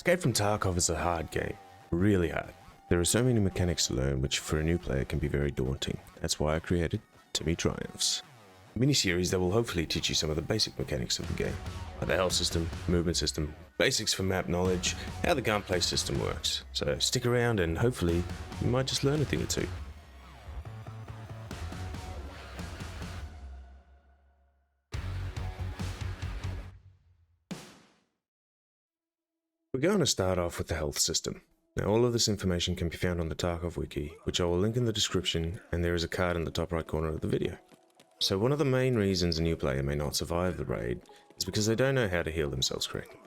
Escape from Tarkov is a hard game, really hard. There are so many mechanics to learn which for a new player can be very daunting. That's why I created Timmy Triumphs, a mini-series that will hopefully teach you some of the basic mechanics of the game, like the health system, movement system, basics for map knowledge, how the gunplay system works. So stick around and hopefully you might just learn a thing or two. We're going to start off with the health system. Now all of this information can be found on the Tarkov wiki, which I will link in the description, and there is a card in the top right corner of the video. So one of the main reasons a new player may not survive the raid is because they don't know how to heal themselves correctly.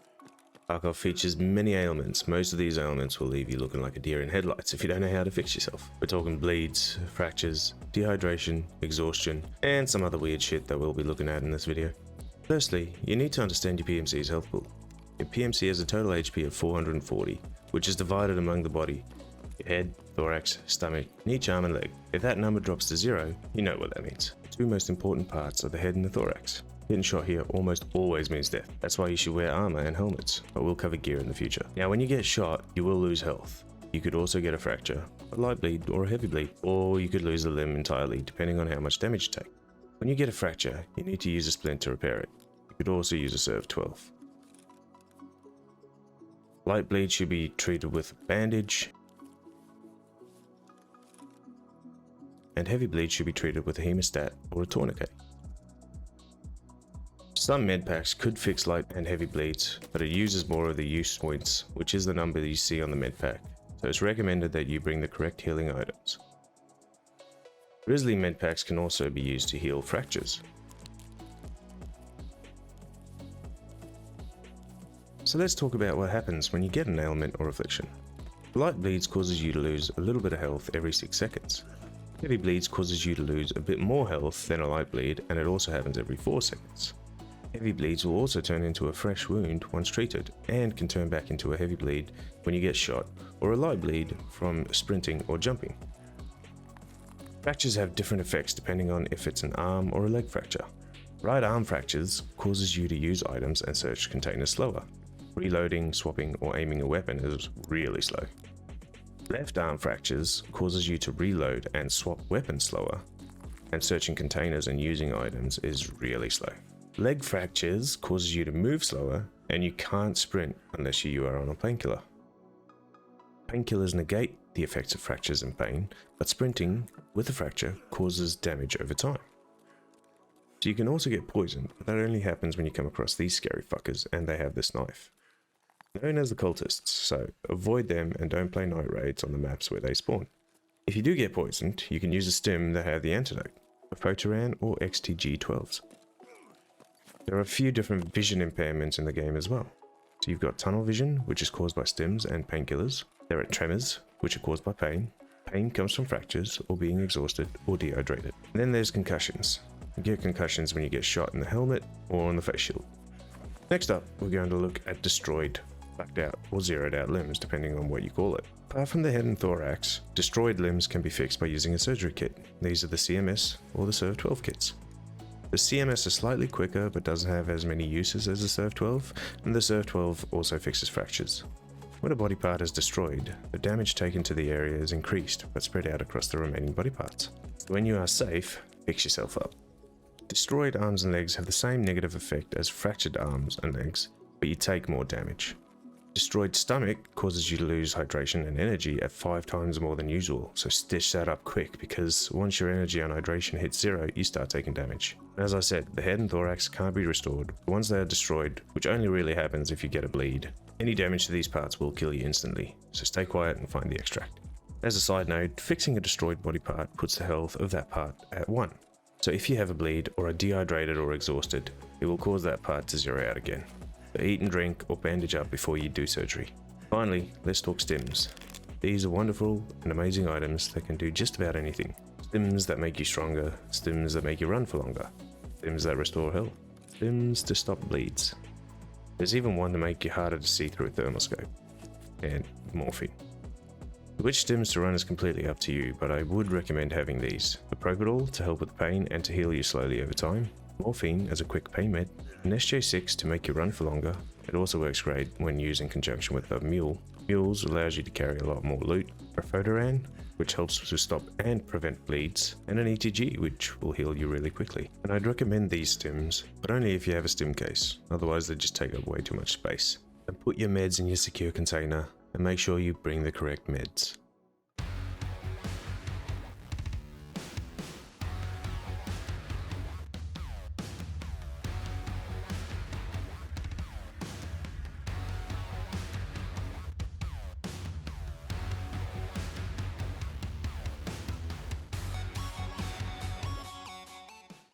Tarkov features many ailments. Most of these ailments will leave you looking like a deer in headlights if you don't know how to fix yourself. We're talking bleeds, fractures, dehydration, exhaustion, and some other weird shit that we'll be looking at in this video. Firstly, you need to understand your PMC's health pool. Your PMC has a total HP of 440, which is divided among the body, your head, thorax, stomach, and each arm and leg. If that number drops to 0, you know what that means. The two most important parts are the head and the thorax. Getting shot here almost always means death. That's why you should wear armor and helmets, but we'll cover gear in the future. Now when you get shot, you will lose health. You could also get a fracture, a light bleed, or a heavy bleed, or you could lose a limb entirely depending on how much damage you take. When you get a fracture, you need to use a splint to repair it. You could also use a Serve 12. Light bleed should be treated with a bandage, and heavy bleed should be treated with a hemostat or a tourniquet. Some med packs could fix light and heavy bleeds, but it uses more of the use points, which is the number that you see on the med pack, so it's recommended that you bring the correct healing items. Grizzly med packs can also be used to heal fractures. So let's talk about what happens when you get an ailment or affliction. Light bleeds causes you to lose a little bit of health every 6 seconds. Heavy bleeds causes you to lose a bit more health than a light bleed, and it also happens every 4 seconds. Heavy bleeds will also turn into a fresh wound once treated, and can turn back into a heavy bleed when you get shot, or a light bleed from sprinting or jumping. Fractures have different effects depending on if it's an arm or a leg fracture. Right arm fractures causes you to use items and search containers slower. Reloading, swapping, or aiming a weapon is really slow. Left arm fractures causes you to reload and swap weapons slower, and searching containers and using items is really slow. Leg fractures causes you to move slower, and you can't sprint unless you are on a painkiller. Painkillers negate the effects of fractures and pain, but sprinting with a fracture causes damage over time. So you can also get poisoned, but that only happens when you come across these scary fuckers and they have this knife. Known as the cultists, so avoid them and don't play night raids on the maps where they spawn. If you do get poisoned, you can use a stim that have the antidote, Photoran or XTG-12s. There are a few different vision impairments in the game as well. So you've got tunnel vision, which is caused by stims and painkillers. There are tremors, which are caused by pain. Pain comes from fractures or being exhausted or dehydrated. And then there's concussions. You get concussions when you get shot in the helmet or on the face shield. Next up, we're going to look at destroyed, fucked out, or zeroed out limbs, depending on what you call it. Apart from the head and thorax, destroyed limbs can be fixed by using a surgery kit. These are the CMS or the Serve 12 kits. The CMS is slightly quicker but doesn't have as many uses as the Serve 12, and the Serve 12 also fixes fractures. When a body part is destroyed, the damage taken to the area is increased but spread out across the remaining body parts. When you are safe, fix yourself up. Destroyed arms and legs have the same negative effect as fractured arms and legs, but you take more damage. Destroyed stomach causes you to lose hydration and energy at 5 times more than usual, so stitch that up quick because once your energy and hydration hits 0, you start taking damage. As I said, the head and thorax can't be restored. Once they are destroyed, which only really happens if you get a bleed, any damage to these parts will kill you instantly, so stay quiet and find the extract. As a side note, fixing a destroyed body part puts the health of that part at 1. So if you have a bleed or are dehydrated or exhausted, it will cause that part to zero out again. So eat and drink or bandage up before you do surgery. Finally, let's talk stims. These are wonderful and amazing items that can do just about anything. Stims that make you stronger, stims that make you run for longer, stims that restore health, stims to stop bleeds. There's even one to make you harder to see through a thermoscope, and morphine. Which stims to run is completely up to you, but I would recommend having these. The Propidol to help with pain and to heal you slowly over time, morphine as a quick pain med, an SJ6 to make you run for longer, It also works great when used in conjunction with a mule. Mules allows you to carry a lot more loot, a photoran, which helps to stop and prevent bleeds, and an ETG, which will heal you really quickly. And I'd recommend these stims, but only if you have a stim case, otherwise they just take up way too much space. And put your meds in your secure container, and make sure you bring the correct meds.